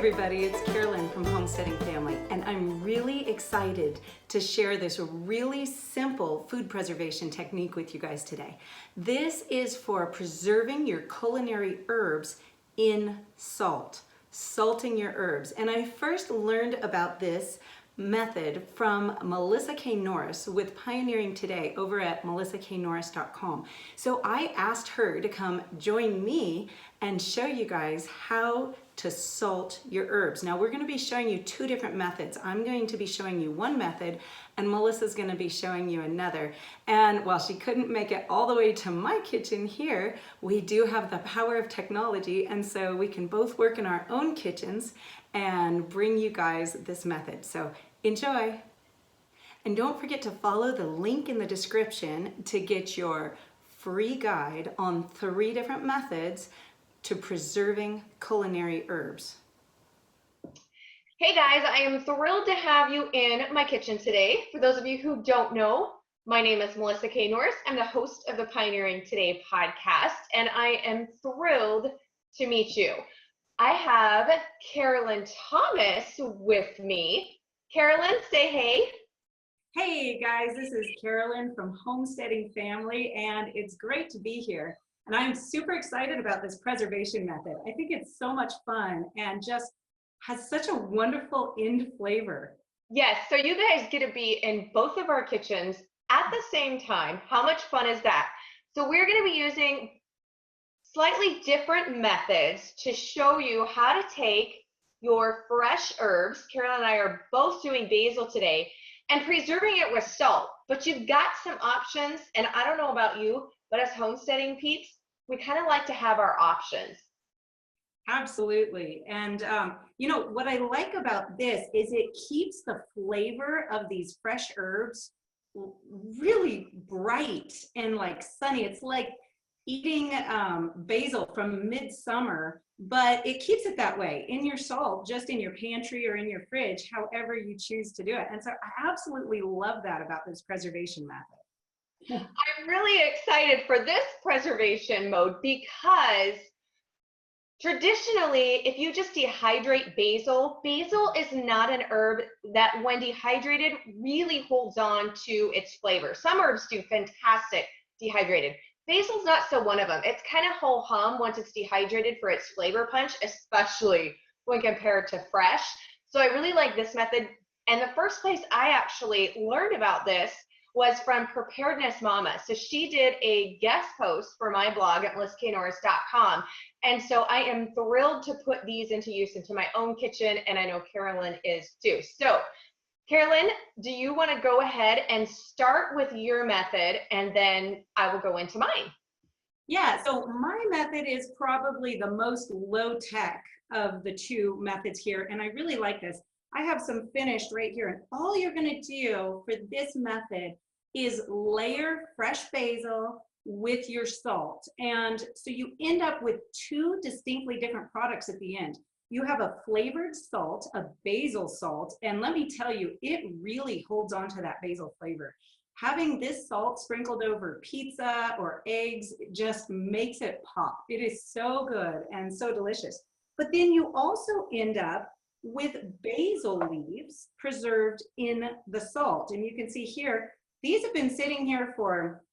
everybody, it's Carolyn from Homesteading Family, and I'm really excited to share this really simple food preservation technique with you guys today. This is for preserving your culinary herbs in salt, salting your herbs. And I first learned about this method from Melissa K. Norris with Pioneering Today over at melissaknorris.com. So I asked her to come join me and show you guys how to salt your herbs. Now we're going to be showing you two different methods. I'm going to be showing you one method and Melissa's going to be showing you another. And while she couldn't make it all the way to my kitchen here, we do have the power of technology, and so we can both work in our own kitchens and bring you guys this method. So enjoy. And don't forget to follow the link in the description to get your free guide on 3 different methods to preserving culinary herbs. Hey guys, I am thrilled to have you in my kitchen today. For those of you who don't know, my name is Melissa K. Norris. I'm the host of the Pioneering Today podcast, and I am thrilled to meet you. I have Carolyn Thomas with me. Carolyn, say hey. Hey guys, this is Carolyn from Homesteading Family, and it's great to be here. And I'm super excited about this preservation method. I think it's so much fun and just has such a wonderful end flavor. Yes, so you guys get to be in both of our kitchens at the same time. How much fun is that? So we're going to be using slightly different methods to show you how to take your fresh herbs. Carolyn and I are both doing basil today and preserving it with salt. But you've got some options, and I don't know about you, but as homesteading peeps, we kind of like to have our options. Absolutely. And you know, what I like about this is it keeps the flavor of these fresh herbs really bright and like sunny. It's like eating basil from midsummer, but it keeps it that way in your salt, just in your pantry or in your fridge, however you choose to do it. And so I absolutely love that about this preservation method. I'm really excited for this preservation mode because traditionally, if you just dehydrate basil, basil is not an herb that when dehydrated really holds on to its flavor. Some herbs do fantastic dehydrated. Basil's not so one of them. It's kind of whole hum once it's dehydrated for its flavor punch, especially when compared to fresh. So I really like this method. And the first place I actually learned about this was from Preparedness Mama. So she did a guest post for my blog at melissaknorris.com. And so I am thrilled to put these into use into my own kitchen, and I know Carolyn is too. So Carolyn, do you want to go ahead and start with your method, and then I will go into mine? Yeah, so my method is probably the most low-tech of the two methods here, and I really like this. I have some finished right here, and all you're going to do for this method is layer fresh basil with your salt. And so you end up with 2 distinctly different products at the end. You have a flavored salt, a basil salt, and let me tell you, it really holds on to that basil flavor. Having this salt sprinkled over pizza or eggs just makes it pop. It is so good and so delicious. But then you also end up with basil leaves preserved in the salt. And you can see here, these have been sitting here for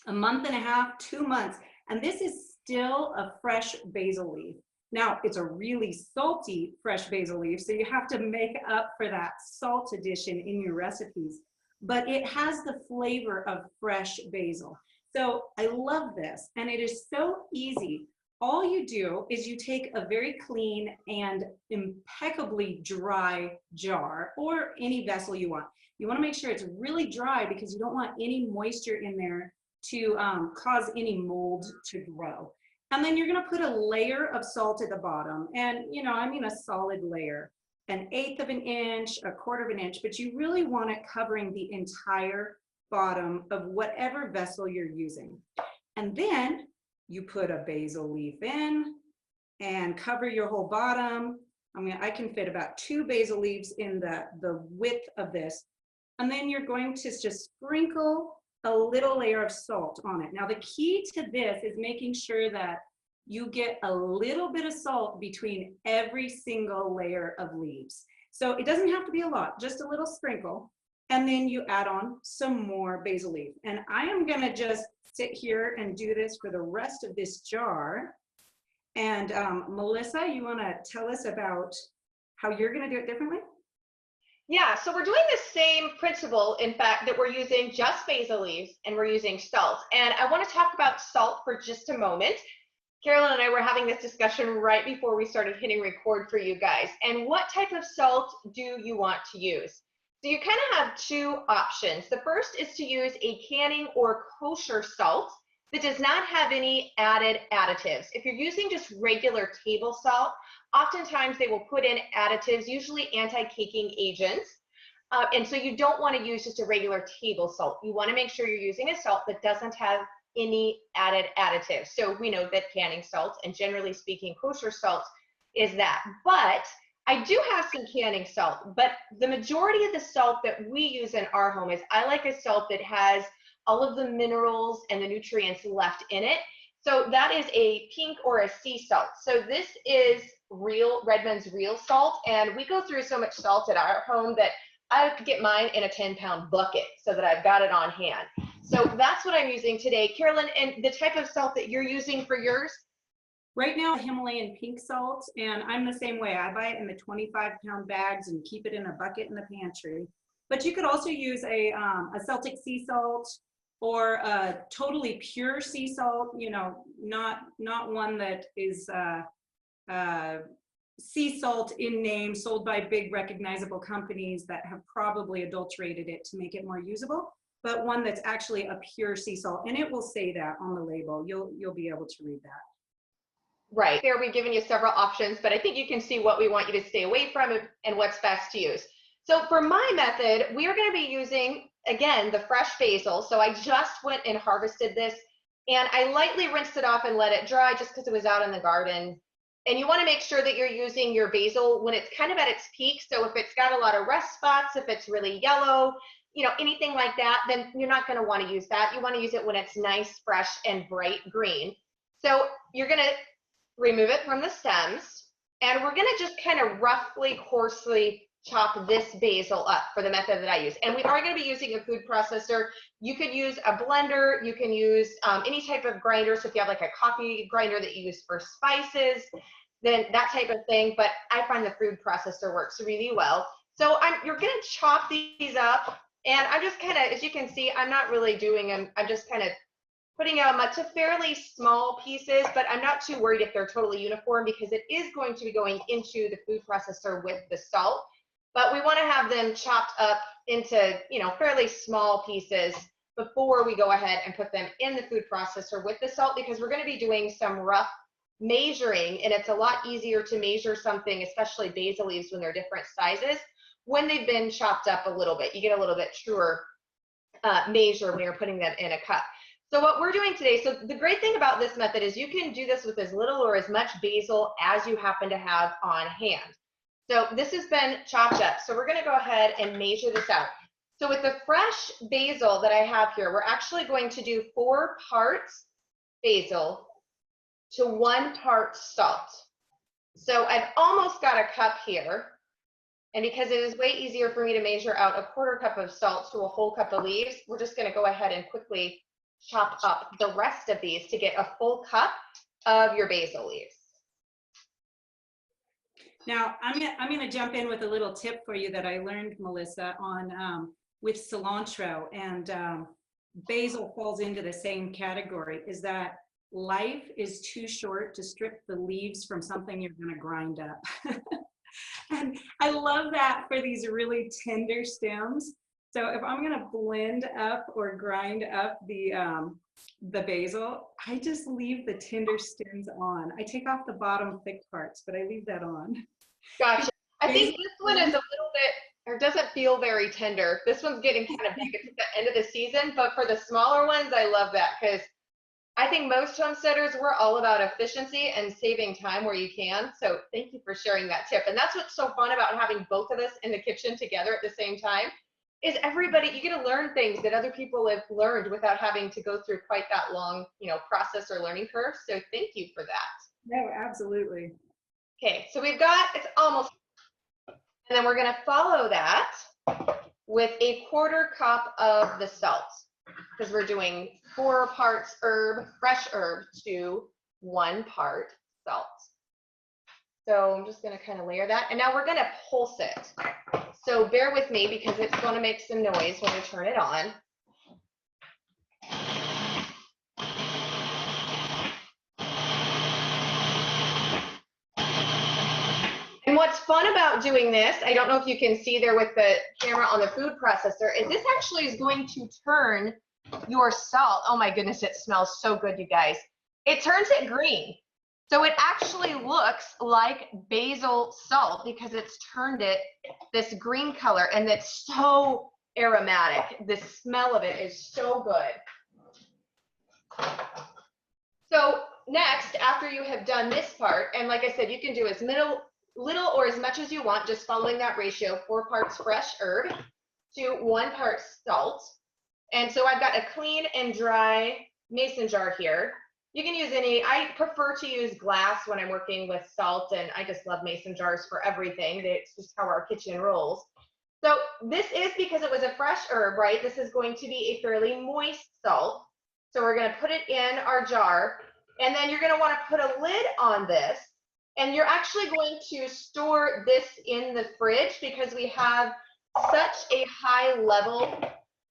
a month and a half, 2 months, and this is still a fresh basil leaf. Now, it's a really salty fresh basil leaf, so you have to make up for that salt addition in your recipes, but it has the flavor of fresh basil. So I love this, and it is so easy. All you do is you take a very clean and impeccably dry jar or any vessel you want. You want to make sure it's really dry because you don't want any moisture in there to cause any mold to grow. And then you're going to put a layer of salt at the bottom. And, you know, I mean a solid layer, 1/8 of an inch, 1/4 of an inch, but you really want it covering the entire bottom of whatever vessel you're using. And then you put a basil leaf in and cover your whole bottom. I can fit about 2 basil leaves in the width of this. And then you're going to just sprinkle a little layer of salt on it. Now the key to this is making sure that you get a little bit of salt between every single layer of leaves. So it doesn't have to be a lot, just a little sprinkle. And then you add on some more basil leaf. And I am gonna just sit here and do this for the rest of this jar. And Melissa, you wanna tell us about how you're gonna do it differently? Yeah, so we're doing the same principle, in fact, that we're using just basil leaves and we're using salt. And I want to talk about salt for just a moment. Carolyn and I were having this discussion right before we started hitting record for you guys. And what type of salt do you want to use? So you kind of have two options. The first is to use a canning or kosher salt that does not have any added additives. If you're using just regular table salt, oftentimes they will put in additives, usually anti-caking agents. And so you don't want to use just a regular table salt. You want to make sure you're using a salt that doesn't have any added additives. So we know that canning salt, and generally speaking, kosher salt is that. But I do have some canning salt, but the majority of the salt that we use in our home is, I like a salt that has all of the minerals and the nutrients left in it. So that is a pink or a sea salt. So this is real, Redmond's real salt. And we go through so much salt at our home that I get mine in a 10-pound bucket so that I've got it on hand. So that's what I'm using today. Carolyn, and the type of salt that you're using for yours? Right now, Himalayan pink salt, and I'm the same way. I buy it in the 25-pound bags and keep it in a bucket in the pantry. But you could also use a Celtic sea salt, or a totally pure sea salt, you know, not one that is sea salt in name, sold by big recognizable companies that have probably adulterated it to make it more usable, but one that's actually a pure sea salt, and it will say that on the label. You'll be able to read that. Right. There we've given you several options, but I think you can see what we want you to stay away from and what's best to use. So for my method, we are going to be using, again, the fresh basil. So I just went and harvested this, and I lightly rinsed it off and let it dry just because it was out in the garden. And you want to make sure that you're using your basil when it's kind of at its peak. So if it's got a lot of rust spots, if it's really yellow, you know, anything like that, then you're not going to want to use that. You want to use it when it's nice, fresh, and bright green. So you're going to remove it from the stems, and we're going to just kind of roughly, coarsely chop this basil up for the method that I use. And we are going to be using a food processor. You could use a blender, you can use any type of grinder. So if you have like a coffee grinder that you use for spices, then that type of thing. But I find the food processor works really well. So you're going to chop these up, and I'm just kind of, as you can see, I'm not really doing them. I'm just kind of putting them to fairly small pieces, but I'm not too worried if they're totally uniform because it is going to be going into the food processor with the salt. But we want to have them chopped up into, you know, fairly small pieces before we go ahead and put them in the food processor with the salt, because we're going to be doing some rough measuring, and it's a lot easier to measure something, especially basil leaves when they're different sizes, when they've been chopped up a little bit. You get a little bit truer measure when you're putting them in a cup. So what we're doing today, so the great thing about this method is you can do this with as little or as much basil as you happen to have on hand. So this has been chopped up. So we're going to go ahead and measure this out. So with the fresh basil that I have here, we're actually going to do 4 parts basil to 1 part salt. So I've almost got a cup here. And because it is way easier for me to measure out a 1/4 cup of salt to a whole cup of leaves, we're just going to go ahead and quickly chop up the rest of these to get a full cup of your basil leaves. Now, I'm gonna jump in with a little tip for you that I learned, Melissa, on with cilantro, and basil falls into the same category, is that life is too short to strip the leaves from something you're gonna grind up. And I love that for these really tender stems. So if I'm gonna blend up or grind up the basil, I just leave the tender stems on. I take off the bottom thick parts, but I leave that on. Gotcha. I think this one is a little bit, or doesn't feel very tender. This one's getting kind of big at the end of the season, but for the smaller ones, I love that, because I think most homesteaders, we're all about efficiency and saving time where you can. So thank you for sharing that tip. And that's what's so fun about having both of us in the kitchen together at the same time, is everybody, you get to learn things that other people have learned without having to go through quite that long, you know, process or learning curve. So thank you for that. No, absolutely. Okay, so we've got, it's almost, and then we're going to follow that with a 1/4 cup of the salt, because we're doing 4 parts herb, fresh herb, to 1 part salt. So I'm just going to kind of layer that. And now we're going to pulse it. So bear with me because it's going to make some noise when we turn it on. And what's fun about doing this, I don't know if you can see there with the camera on the food processor, is this actually is going to turn your salt. Oh my goodness, it smells so good, you guys. It turns it green. So it actually looks like basil salt because it's turned it this green color, and it's so aromatic. The smell of it is so good. So next, after you have done this part, and like I said, you can do as little or as much as you want, just following that ratio, 4 parts fresh herb to 1 part salt. And so I've got a clean and dry mason jar here. You can use any, I prefer to use glass when I'm working with salt, and I just love mason jars for everything. It's just how our kitchen rolls. So this is because it was a fresh herb, right? This is going to be a fairly moist salt. So we're going to put it in our jar, and then you're going to want to put a lid on this, and you're actually going to store this in the fridge because we have such a high level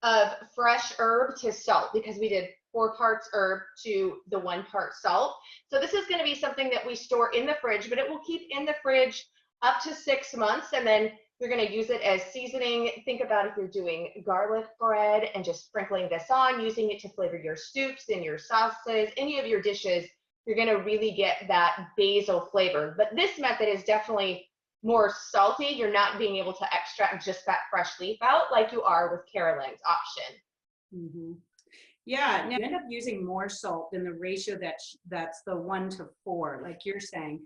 of fresh herb to salt because we did 4 parts herb to the 1 part salt. So this is going to be something that we store in the fridge, but it will keep in the fridge up to 6 months, and then you're going to use it as seasoning. Think about if you're doing garlic bread and just sprinkling this on, using it to flavor your soups and your sauces, any of your dishes, you're going to really get that basil flavor. But this method is definitely more salty. You're not being able to extract just that fresh leaf out like you are with Carolyn's option. Mm-hmm. Yeah, now you end up using more salt than the ratio that's the 1 to 4, like you're saying,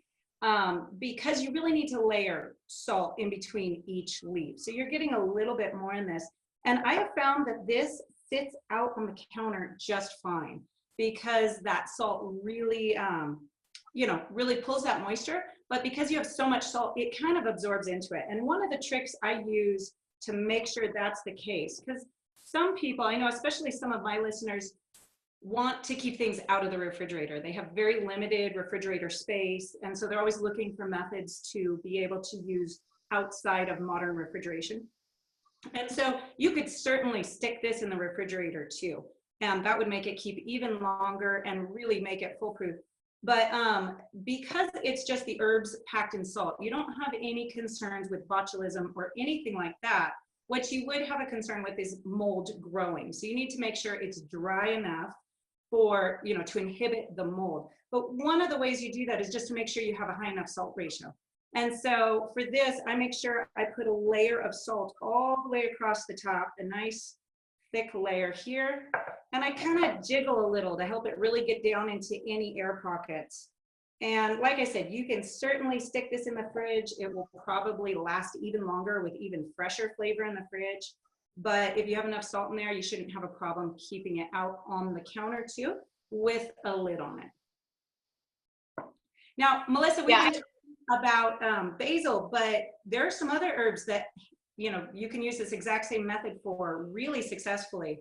because you really need to layer salt in between each leaf. So you're getting a little bit more in this. And I have found that this sits out on the counter just fine because that salt really, really pulls that moisture. But because you have so much salt, it kind of absorbs into it. And one of the tricks I use to make sure that's the case, because some people, I know, especially some of my listeners, want to keep things out of the refrigerator. They have very limited refrigerator space, and so they're always looking for methods to be able to use outside of modern refrigeration. And so you could certainly stick this in the refrigerator too, and that would make it keep even longer and really make it foolproof. But because it's just the herbs packed in salt, you don't have any concerns with botulism or anything like that. What you would have a concern with is mold growing. So you need to make sure it's dry enough for, to inhibit the mold. But one of the ways you do that is just to make sure you have a high enough salt ratio. And so for this, I make sure I put a layer of salt all the way across the top, a nice thick layer here. And I kind of jiggle a little to help it really get down into any air pockets. And like I said, you can certainly stick this in the fridge. It will probably last even longer with even fresher flavor in the fridge. But if you have enough salt in there, you shouldn't have a problem keeping it out on the counter too with a lid on it. Now, Melissa, we talked about basil, but there are some other herbs that, you can use this exact same method for really successfully.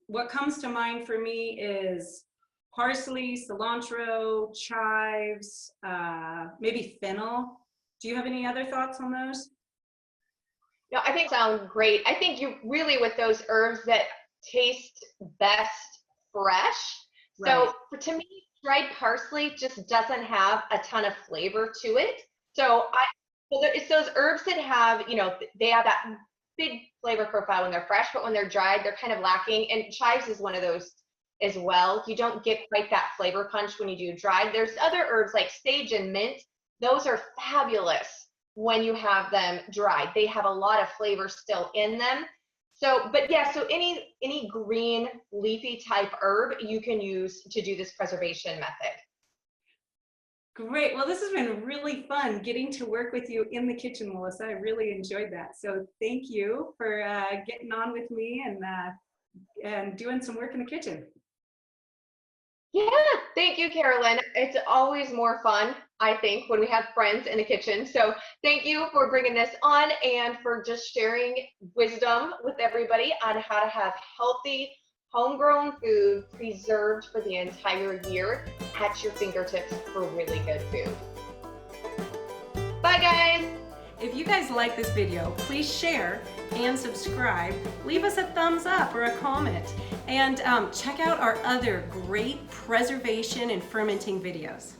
What comes to mind for me is parsley, cilantro, chives, maybe fennel. Do you have any other thoughts on those? No, I think sound great. I think you really, with those herbs that taste best fresh. Right. So to me, dried parsley just doesn't have a ton of flavor to it. So it's those herbs that have, they have that big flavor profile when they're fresh, but when they're dried, they're kind of lacking. And chives is one of those as well. You don't get quite that flavor punch when you do dried. There's other herbs like sage and mint. Those are fabulous when you have them dried. They have a lot of flavor still in them. So, but yeah, so any green leafy type herb you can use to do this preservation method. Great. Well, this has been really fun getting to work with you in the kitchen, Melissa. I really enjoyed that. So thank you for getting on with me and doing some work in the kitchen. Yeah, thank you, Carolyn. It's always more fun, I think, when we have friends in the kitchen. So thank you for bringing this on and for just sharing wisdom with everybody on how to have healthy, homegrown food preserved for the entire year at your fingertips for really good food. Bye, guys. If you guys like this video, please share and subscribe. Leave us a thumbs up or a comment. And check out our other great preservation and fermenting videos.